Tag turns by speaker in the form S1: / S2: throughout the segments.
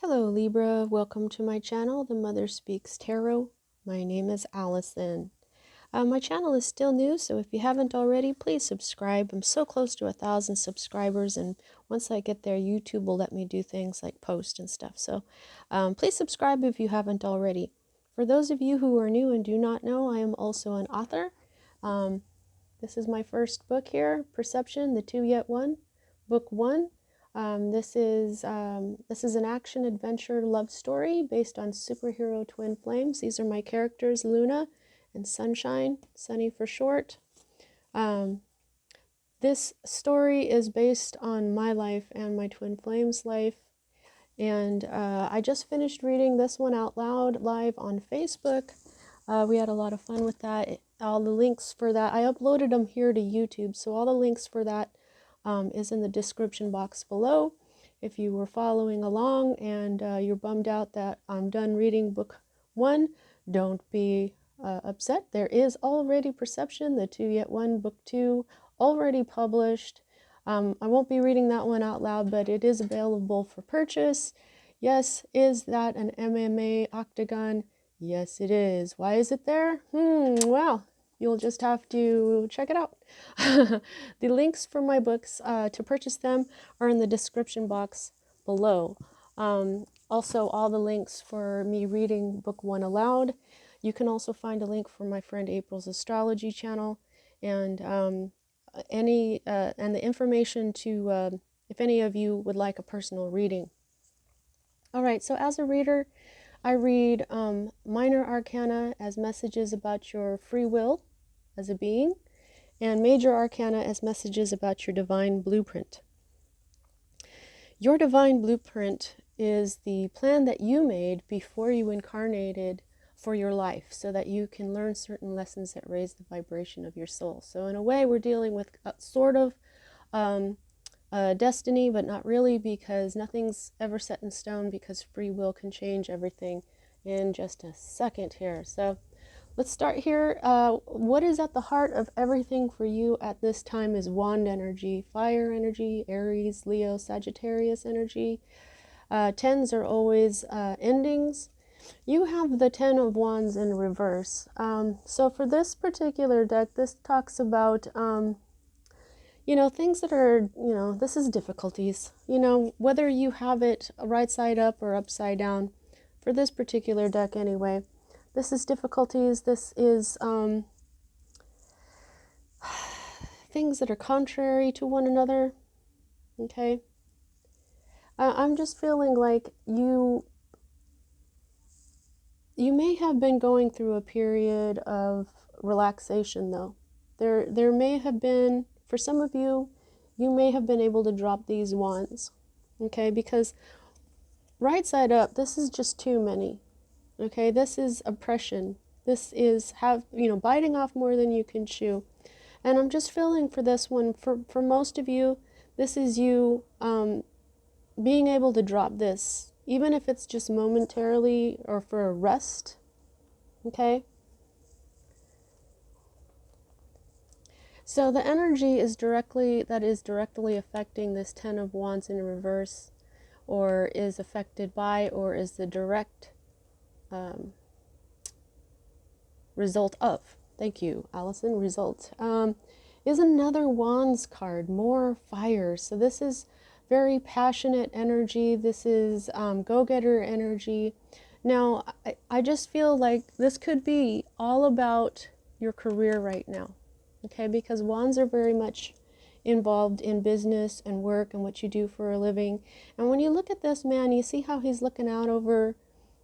S1: Hello Libra, welcome to my channel, The Mother Speaks Tarot. My name is Allison. My channel is still new, so if you haven't already, please subscribe. I'm so close to 1,000 subscribers, and once I get there, YouTube will let me do things like post and stuff. So please subscribe if you haven't already. For those of you who are new and do not know, I am also an author. This is my first book here, Perception, The Two Yet One, Book 1. This is an action adventure love story based on superhero twin flames. These are my characters, Luna and Sunshine, Sunny for short. This story is based on my life and my twin flames' life. And I just finished reading this one out loud live on Facebook. We had a lot of fun with that. All the links for that, I uploaded them here to YouTube, so all the links for that is in the description box below. If you were following along and you're bummed out that I'm done reading book 1, don't be upset. There is already Perception, The Two Yet One, book 2, already published. I won't be reading that one out loud, but it is available for purchase. Yes, is that an MMA octagon? Yes, it is. Why is it there? Well, you'll just have to check it out. The links for my books to purchase them are in the description box below. Also, all the links for me reading book 1 aloud. You can also find a link for my friend April's astrology channel, and the information to if any of you would like a personal reading. All right, so as a reader, I read minor arcana as messages about your free will as a being, and major arcana as messages about your divine blueprint. Your divine blueprint is the plan that you made before you incarnated for your life, so that you can learn certain lessons that raise the vibration of your soul. So in a way, we're dealing with sort of destiny, but not really, because nothing's ever set in stone, because free will can change everything in just a second here. So let's start here. What is at the heart of everything for you at this time is wand energy, fire energy, Aries, Leo, Sagittarius energy. Tens are always endings. You have the Ten of Wands in reverse. So for this particular deck, this talks about things that are, this is difficulties. Whether you have it right side up or upside down, for this particular deck anyway, this is difficulties. This is things that are contrary to one another. Okay. I'm just feeling like you may have been going through a period of relaxation, though. There may have been, for some of you, you may have been able to drop these wands, okay? Because right side up, this is just too many, okay? This is oppression. This is biting off more than you can chew. And I'm just feeling for this one, for most of you, this is you being able to drop this, even if it's just momentarily or for a rest, okay? So the energy is directly affecting this Ten of Wands in reverse, or is affected by, or is the direct result of, thank you, Allison, result, is another Wands card, more fire. So this is very passionate energy. This is go-getter energy. Now, I just feel like this could be all about your career right now, okay? Because Wands are very much involved in business and work and what you do for a living. And when you look at this man, you see how he's looking out over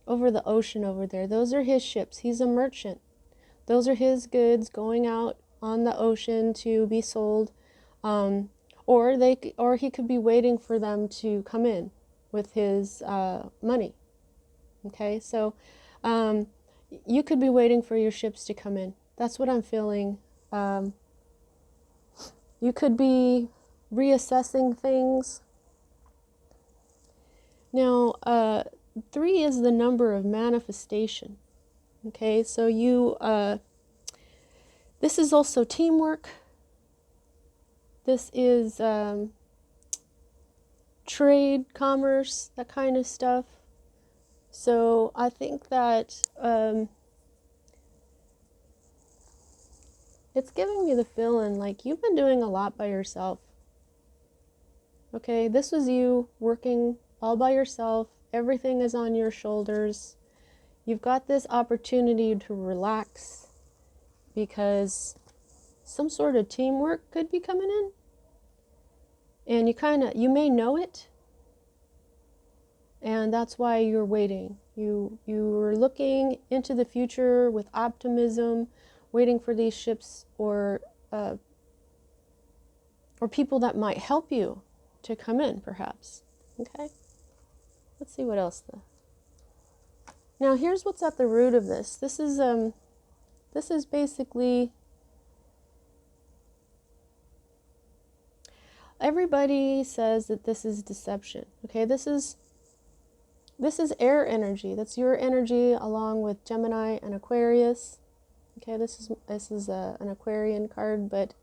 S1: the ocean over there. Those are his ships. He's a merchant. Those are his goods going out on the ocean to be sold. Or he could be waiting for them to come in with his money. Okay, so you could be waiting for your ships to come in. That's what I'm feeling. You could be reassessing things. Now, 3 is the number of manifestation. Okay, so this is also teamwork. This is trade, commerce, that kind of stuff. So I think that it's giving me the feeling like you've been doing a lot by yourself. Okay, this was you working all by yourself. Everything is on your shoulders. You've got this opportunity to relax because some sort of teamwork could be coming in. And you may know it. And that's why you're waiting. You're looking into the future with optimism, waiting for these ships or people that might help you to come in, perhaps. Okay? Let's see what else. Now, here's what's at the root of this. This is basically everybody says that this is deception. Okay? This is air energy. That's your energy along with Gemini and Aquarius. Okay, this is an Aquarian card, but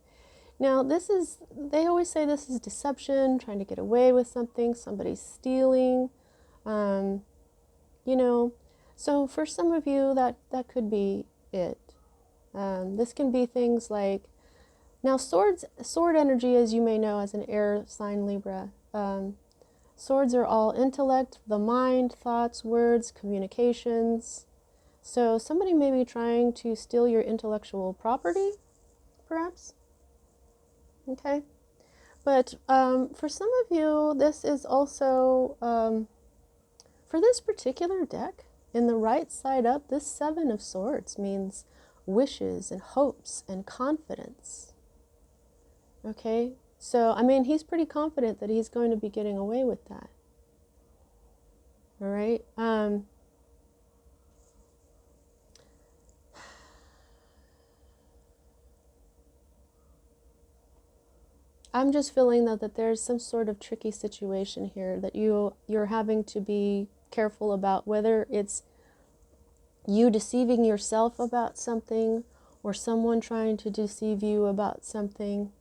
S1: now they always say this is deception, trying to get away with something, somebody's stealing, you know. So for some of you, that could be it. This can be things like, now sword energy, as you may know, as an air sign Libra. Swords are all intellect, the mind, thoughts, words, communications. So somebody may be trying to steal your intellectual property, perhaps. Okay. But for some of you, this is also, for this particular deck, in the right side up, this Seven of Swords means wishes and hopes and confidence. Okay. So, I mean, he's pretty confident that he's going to be getting away with that. All right. I'm just feeling though that there's some sort of tricky situation here that you're having to be careful about, whether it's you deceiving yourself about something or someone trying to deceive you about something.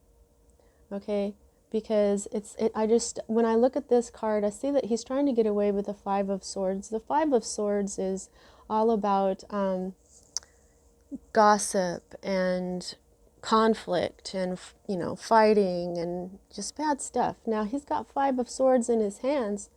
S1: Okay? Because when I look at this card, I see that he's trying to get away with the Five of Swords. The Five of Swords is all about gossip and conflict and, fighting and just bad stuff. Now, he's got Five of Swords in his hands,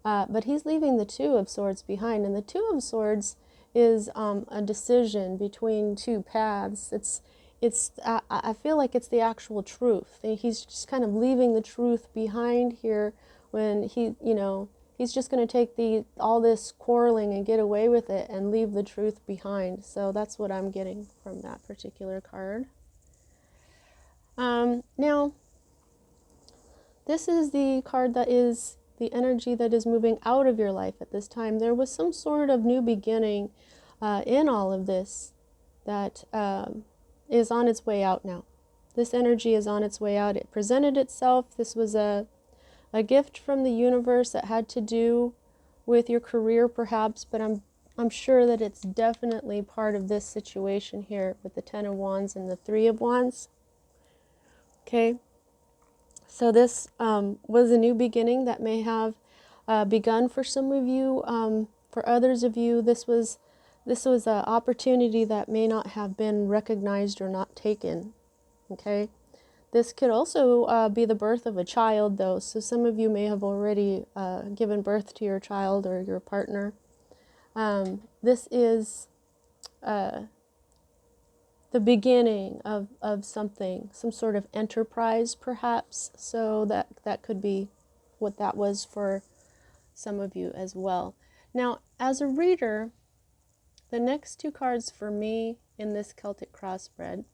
S1: but he's leaving the Two of Swords behind. And the Two of Swords is a decision between two paths. I feel like it's the actual truth. He's just kind of leaving the truth behind here when he's just going to take all this quarreling and get away with it and leave the truth behind. So that's what I'm getting from that particular card. Now, this is the card that is the energy that is moving out of your life at this time. There was some sort of new beginning in all of this that is on its way out now. This energy is on its way out. It presented itself. This was a gift from the universe that had to do with your career, perhaps, but I'm sure that it's definitely part of this situation here with the Ten of Wands and the Three of Wands. Okay, so this was a new beginning that may have begun for some of you. For others of you, this was an opportunity that may not have been recognized or not taken. Okay, this could also be the birth of a child, though. So some of you may have already given birth to your child or your partner. This is the beginning of something, some sort of enterprise, perhaps. So that could be what that was for some of you as well. Now, as a reader, the next two cards for me in this Celtic crossbred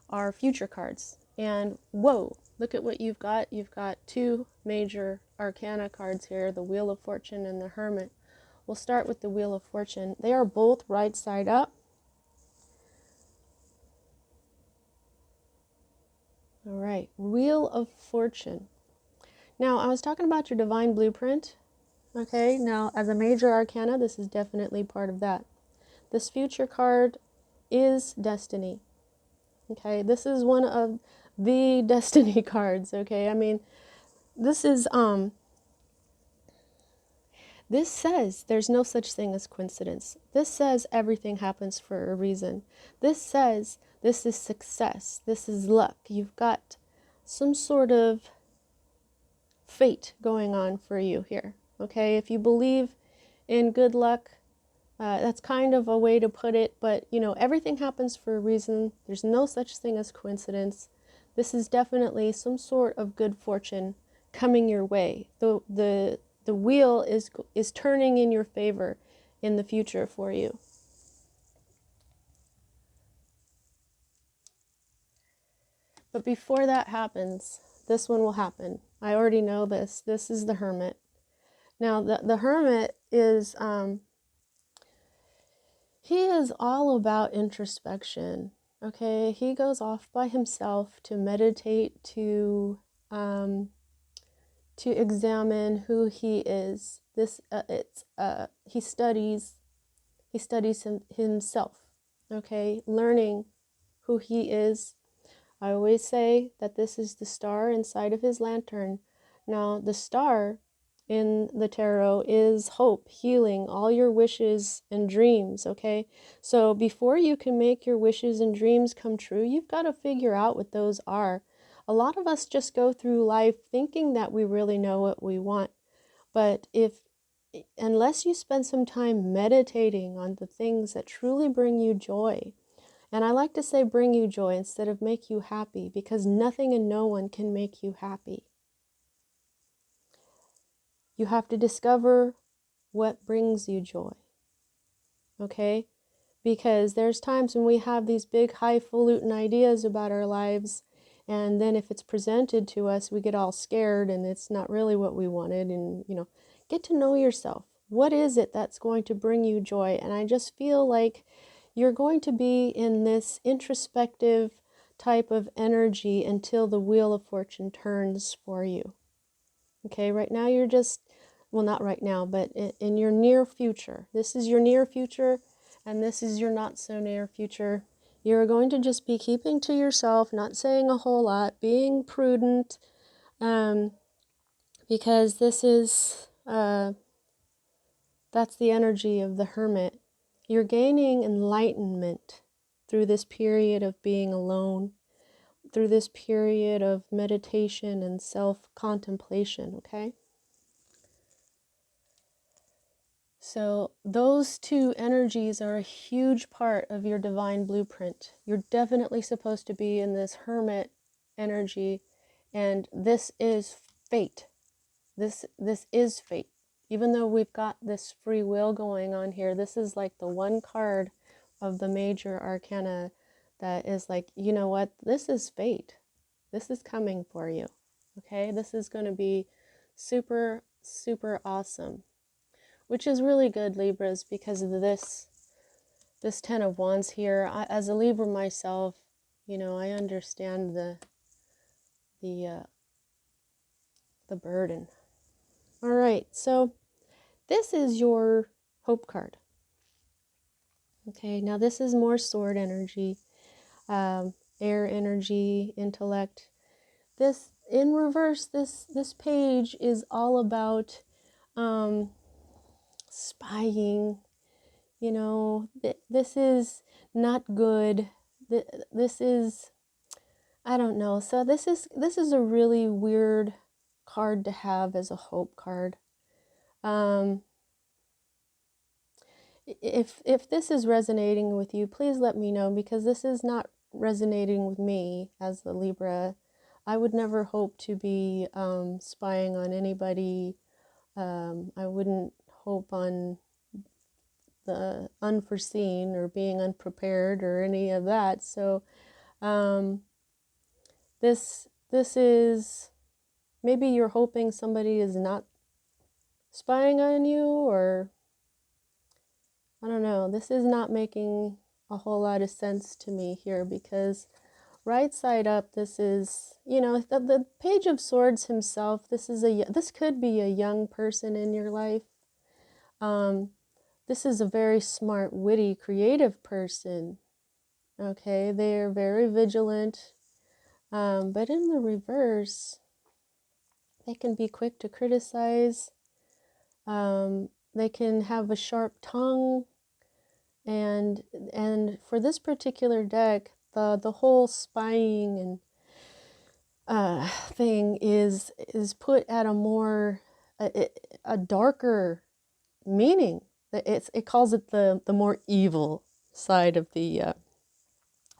S1: are future cards. And whoa, look at what you've got. You've got two major arcana cards here, the Wheel of Fortune and the Hermit. We'll start with the Wheel of Fortune. They are both right side up. All right, Wheel of Fortune. Now, I was talking about your divine blueprint. Okay, now as a major arcana, this is definitely part of that. This future card is destiny. Okay, this is one of the destiny cards. Okay, I mean, this is This says there's no such thing as coincidence. This says everything happens for a reason. This says this is success. This is luck. You've got some sort of fate going on for you here. Okay, if you believe in good luck, that's kind of a way to put it, but you know, everything happens for a reason. There's no such thing as coincidence. This is definitely some sort of good fortune coming your way. The wheel is turning in your favor in the future for you. But before that happens, this one will happen. I already know this. This is the Hermit. Now, the Hermit is, he is all about introspection. Okay, he goes off by himself to meditate, to examine who he is. He studies himself. Okay, learning who he is. I always say that this is the star inside of his lantern. Now, the star in the tarot is hope, healing, all your wishes and dreams, okay? So before you can make your wishes and dreams come true, you've got to figure out what those are. A lot of us just go through life thinking that we really know what we want. But unless you spend some time meditating on the things that truly bring you joy, and I like to say bring you joy instead of make you happy, because nothing and no one can make you happy. You have to discover what brings you joy, okay? Because there's times when we have these big highfalutin ideas about our lives, and then if it's presented to us, we get all scared and it's not really what we wanted. And, you know, get to know yourself. What is it that's going to bring you joy? And I just feel like you're going to be in this introspective type of energy until the wheel of fortune turns for you. Okay, right now you're just, well, not right now, but in your near future. This is your near future, and this is your not so near future. You're going to just be keeping to yourself, not saying a whole lot, being prudent, because this is, that's the energy of the Hermit. You're gaining enlightenment through this period of being alone, through this period of meditation and self-contemplation, okay? So those two energies are a huge part of your divine blueprint. You're definitely supposed to be in this Hermit energy, and this is fate. This is fate. Even though we've got this free will going on here, this is like the one card of the major arcana that is like, you know what? This is fate. This is coming for you. Okay? This is going to be super, super awesome. Which is really good, Libras, because of this Ten of Wands here. As a Libra myself, you know, I understand the burden. All right, so this is your Hope card. Okay, now this is more sword energy, air energy, intellect. This in reverse. This page is all about spying. You know, this is not good. This is, I don't know. So this is a really weird card to have as a hope card. If this is resonating with you, please let me know, because this is not resonating with me as the Libra. I would never hope to be spying on anybody. I wouldn't hope on the unforeseen or being unprepared or any of that. So this is, maybe you're hoping somebody is not spying on you, or I don't know. This is not making a whole lot of sense to me here, because right side up, this is, you know, the Page of Swords himself. This could be a young person in your life. This is a very smart, witty, creative person. Okay, they are very vigilant, but in the reverse, they can be quick to criticize. they can have a sharp tongue, and for this particular deck, the whole spying and thing is put at a more a darker meaning. It calls it the more evil side of the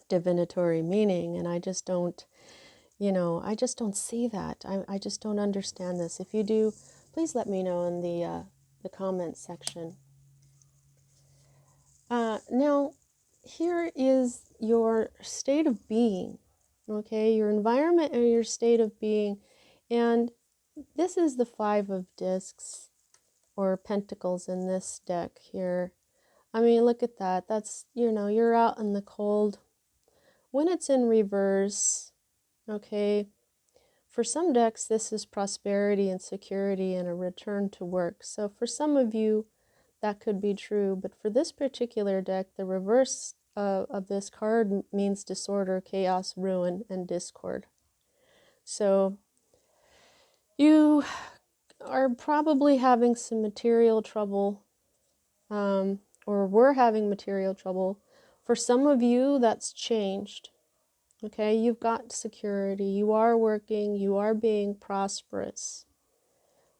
S1: divinatory meaning, and I just don't, I just don't see that. I just don't understand this. If you do, please let me know in the comments section. Now, here is your state of being, okay? Your environment and your state of being. And this is the 5 of discs or pentacles in this deck here. I mean, look at that. That's, you're out in the cold. When it's in reverse, okay, for some decks, this is prosperity and security and a return to work. So for some of you, that could be true. But for this particular deck, the reverse of this card means disorder, chaos, ruin, and discord. So you are probably having some material trouble, or were having material trouble. For some of you, that's changed. Okay, you've got security, you are working, you are being prosperous.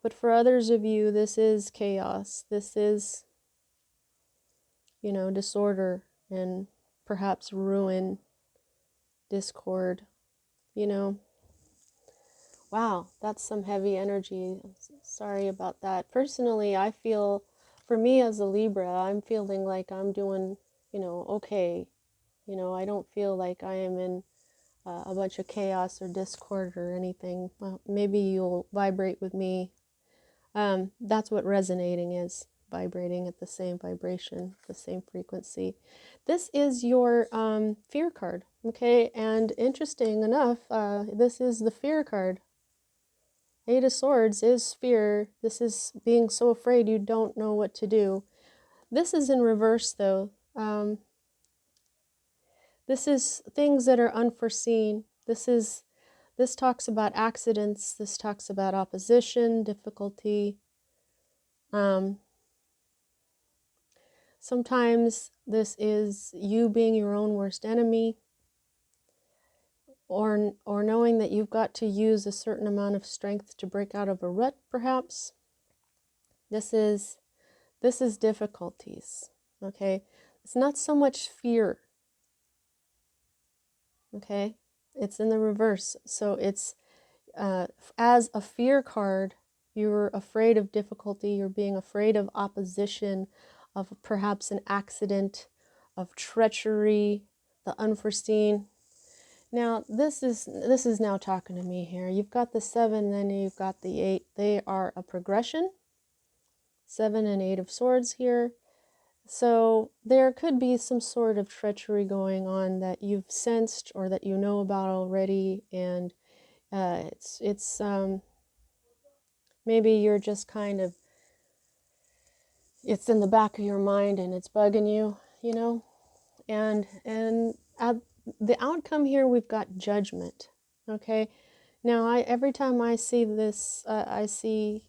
S1: But for others of you, this is chaos. This is, disorder and perhaps ruin, discord, Wow, that's some heavy energy. Sorry about that. Personally, I feel, for me as a Libra, I'm feeling like I'm doing, okay. I don't feel like I am in a bunch of chaos or discord or anything. Well, maybe you'll vibrate with me. That's what resonating is, vibrating at the same vibration, the same frequency. This is your fear card, okay? And interesting enough, this is the fear card. 8 of Swords is fear. This is being so afraid you don't know what to do. This is in reverse, though. This is things that are unforeseen. This talks about accidents. This talks about opposition, difficulty. Sometimes this is you being your own worst enemy, or knowing that you've got to use a certain amount of strength to break out of a rut, perhaps. This is difficulties, okay? It's not so much fear, okay? It's in the reverse. So it's, as a fear card, you're afraid of difficulty, you're being afraid of opposition, of perhaps an accident, of treachery, the unforeseen. Now, this is now talking to me here. You've got the 7, then you've got the 8. They are a progression. 7 and 8 of Swords here. So there could be some sort of treachery going on that you've sensed or that you know about already, and it's maybe you're just kind of, it's in the back of your mind and it's bugging you, and at the outcome here, we've got judgment. Okay, now every time I see this, I see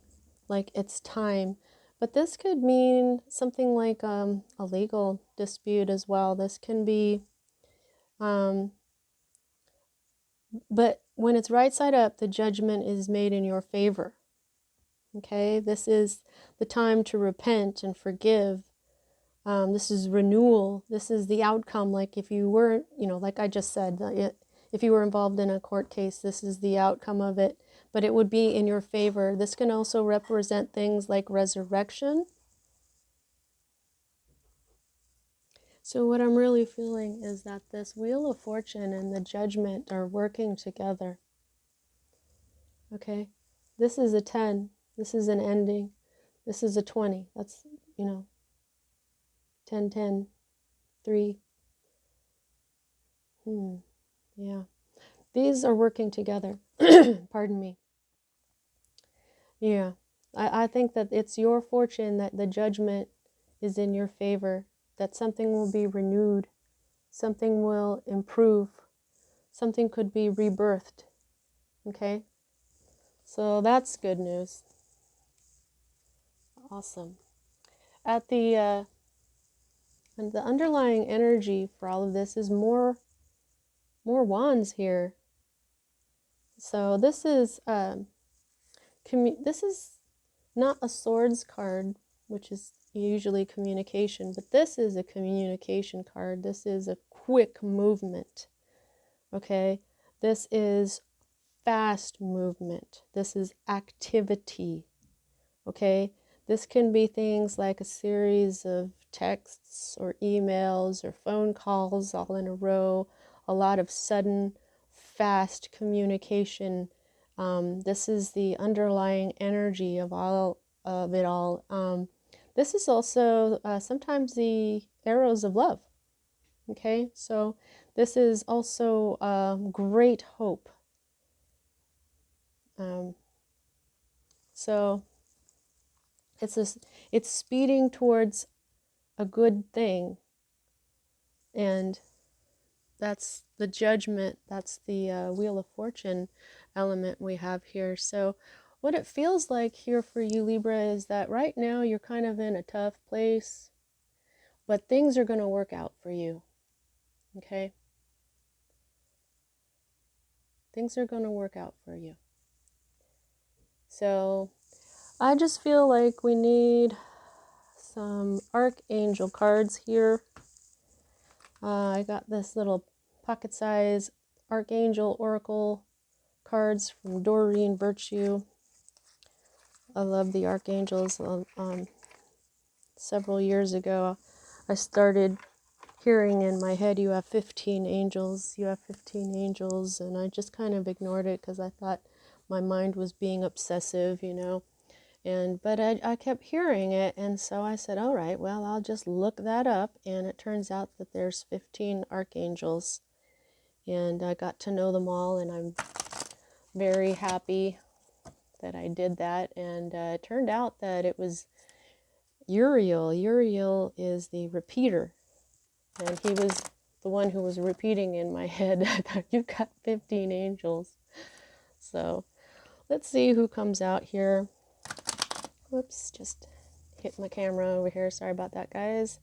S1: like it's time. But this could mean something like a legal dispute as well. This can be, but when it's right side up, the judgment is made in your favor. Okay, this is the time to repent and forgive. This is renewal. This is the outcome. Like if you weren't, like I just said, if you were involved in a court case, this is the outcome of it. But it would be in your favor. This can also represent things like resurrection. So what I'm really feeling is that this Wheel of Fortune and the Judgment are working together. Okay? This is a 10. This is an ending. This is a 20. That's, 10, 10, 3. Yeah. These are working together. Pardon me. Yeah. I think that it's your fortune that the judgment is in your favor, that something will be renewed, something will improve, something could be rebirthed. Okay? So that's good news. Awesome. at the and the underlying energy for all of this is more wands here. So this is this is not a swords card, which is usually communication, but this is a communication card. This is a quick movement. Okay, this is fast movement. This is activity. Okay, this can be things like a series of texts or emails or phone calls all in a row, a lot of sudden, fast communication. This is the underlying energy of all of it all. This is also sometimes the arrows of love. Okay, so this is also great hope. So it's speeding towards a good thing, and that's the judgment, that's the Wheel of Fortune element we have here. So what it feels like here for you, Libra, is that right now you're kind of in a tough place, but things are going to work out for you. Okay, things are going to work out for you. So I just feel like we need some archangel cards here. I got this little pocket size archangel oracle cards from Doreen Virtue. I love the archangels. Several years ago, I started hearing in my head, you have 15 angels, you have 15 angels, and I just kind of ignored it because I thought my mind was being obsessive, you know. But I kept hearing it, and so I said, all right, well, I'll just look that up, and it turns out that there's 15 archangels, and I got to know them all, and I'm very happy that I did that. And it turned out that it was Uriel. Uriel is the repeater, and he was the one who was repeating in my head. I thought, you got 15 angels. So let's see who comes out here. Whoops, just hit my camera over here. Sorry about that, guys.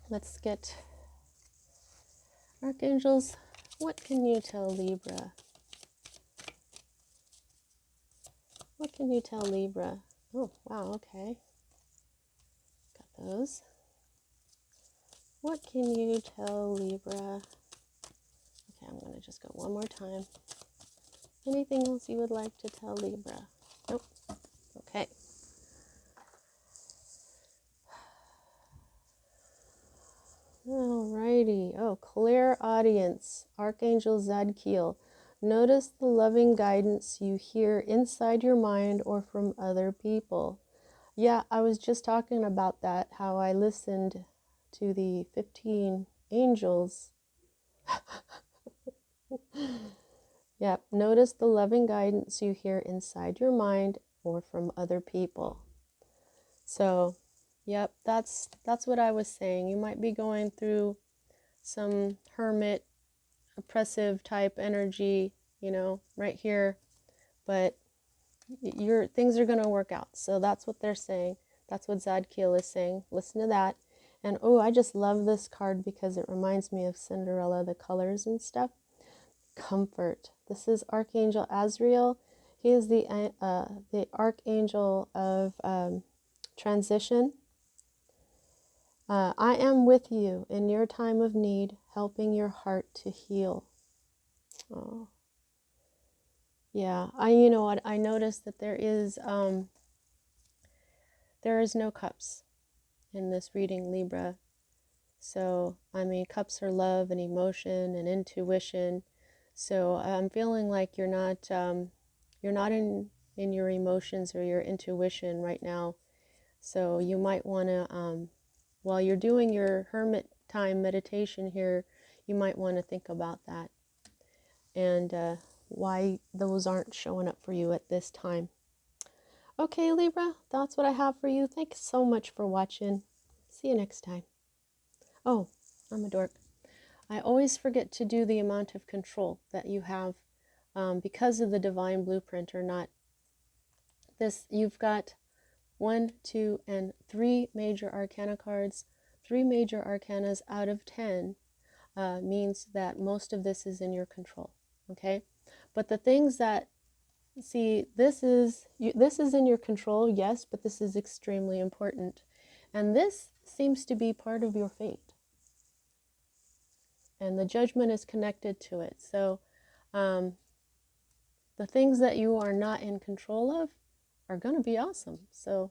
S1: Let's get archangels. What can you tell Libra? What can you tell Libra? Oh, wow, okay. Got those. What can you tell Libra? Okay, I'm going to just go one more time. Anything else you would like to tell Libra? Nope. Okay. Alrighty. Oh, clear audience. Archangel Zadkiel. Notice the loving guidance you hear inside your mind or from other people. Yeah, I was just talking about that, how I listened to the 15 angels. Yep, notice the loving guidance you hear inside your mind or from other people. So, yep, that's what I was saying. You might be going through some hermit, oppressive type energy, you know, right here, but your things are going to work out. So that's what they're saying. That's what Zadkiel is saying. Listen to that. And oh, I just love this card because it reminds me of Cinderella, the colors and stuff. Comfort. This is Archangel Azrael. He is the archangel of transition. I am with you in your time of need, helping your heart to heal. Oh, yeah. You know what? I noticed that there is no cups in this reading, Libra. So, I mean, cups are love and emotion and intuition. So I'm feeling like you're not in your emotions or your intuition right now. So you might want to, while you're doing your hermit time meditation here, you might want to think about that and why those aren't showing up for you at this time. Okay, Libra, that's what I have for you. Thanks so much for watching. See you next time. Oh, I'm a dork. I always forget to do the amount of control that you have because of the divine blueprint or not. You've got 1, 2, and 3 major arcana cards. 3 major arcanas out of 10 means that most of this is in your control, okay? But the things that, see, this is in your control, yes, but this is extremely important. And this seems to be part of your fate. And the judgment is connected to it. So the things that you are not in control of are going to be awesome. So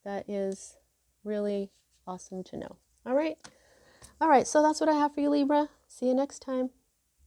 S1: that is really awesome to know. All right. So that's what I have for you, Libra. See you next time.